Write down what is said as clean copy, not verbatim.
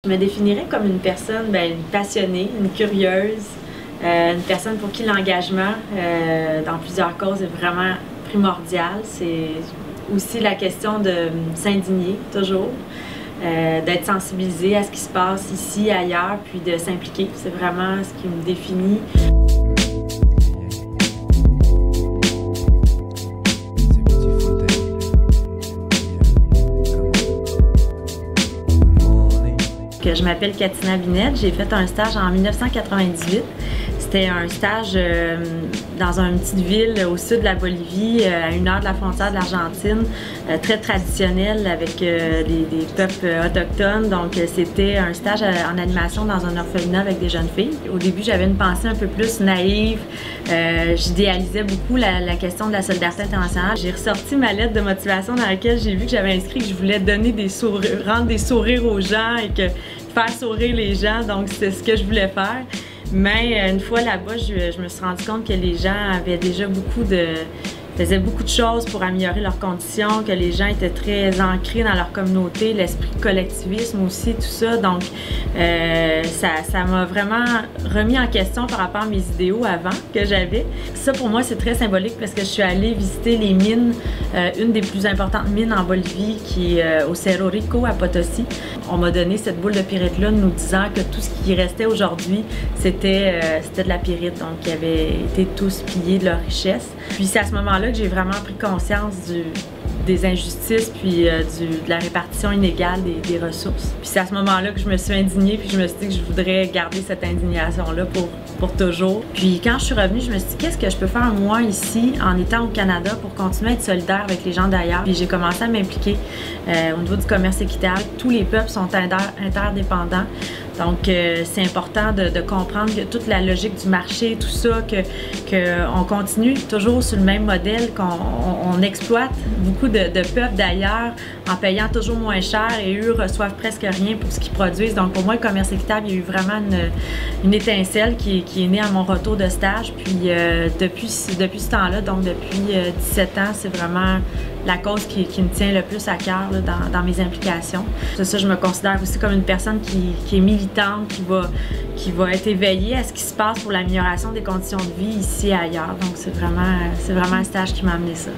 Je me définirais comme une personne une passionnée, une curieuse, une personne pour qui l'engagement dans plusieurs causes est vraiment primordial. C'est aussi la question de s'indigner toujours, d'être sensibilisé à ce qui se passe ici, ailleurs, puis de s'impliquer. C'est vraiment ce qui me définit. Je m'appelle Katina Binette, j'ai fait un stage en 1998. C'était un stage dans une petite ville au sud de la Bolivie, à 1 heure de la frontière de l'Argentine, très traditionnel avec des peuples autochtones. Donc c'était un stage en animation dans un orphelinat avec des jeunes filles. Au début, j'avais une pensée un peu plus naïve. J'idéalisais beaucoup la question de la solidarité internationale. J'ai ressorti ma lettre de motivation dans laquelle j'ai vu que j'avais inscrit que je voulais donner des sourires, rendre des sourires aux gens et que faire sourire les gens. Donc c'est ce que je voulais faire. Mais une fois là-bas, je me suis rendu compte que les gens avaient déjà faisaient beaucoup de choses pour améliorer leurs conditions, que les gens étaient très ancrés dans leur communauté, l'esprit de collectivisme aussi, tout ça. Donc, ça m'a vraiment remis en question par rapport à mes idéaux avant que j'avais. Ça, pour moi, c'est très symbolique parce que je suis allée visiter les mines, une des plus importantes mines en Bolivie, qui est au Cerro Rico, à Potosi. On m'a donné cette boule de pyrite-là, nous disant que tout ce qui restait aujourd'hui, c'était de la pyrite, donc qui avait été tous pillés de leur richesse. Puis c'est à ce moment-là que j'ai vraiment pris conscience des injustices puis de la répartition inégale des ressources. Puis c'est à ce moment-là que je me suis indignée puis je me suis dit que je voudrais garder cette indignation-là pour toujours. Puis quand je suis revenue, je me suis dit qu'est-ce que je peux faire moi ici en étant au Canada pour continuer à être solidaire avec les gens d'ailleurs. Puis j'ai commencé à m'impliquer au niveau du commerce équitable. Tous les peuples sont interdépendants. Donc, c'est important de comprendre que toute la logique du marché, tout ça, qu'on continue toujours sur le même modèle, qu'on exploite beaucoup de peuples d'ailleurs en payant toujours moins cher et eux reçoivent presque rien pour ce qu'ils produisent. Donc, pour moi, le commerce équitable, il y a eu vraiment une étincelle qui est née à mon retour de stage. Puis, depuis ce temps-là, donc depuis 17 ans, c'est vraiment la cause qui me tient le plus à cœur là, dans mes implications. C'est ça, je me considère aussi comme une personne qui est militante, qui va être éveillée à ce qui se passe pour l'amélioration des conditions de vie ici et ailleurs. Donc c'est vraiment un stage qui m'a amené ça.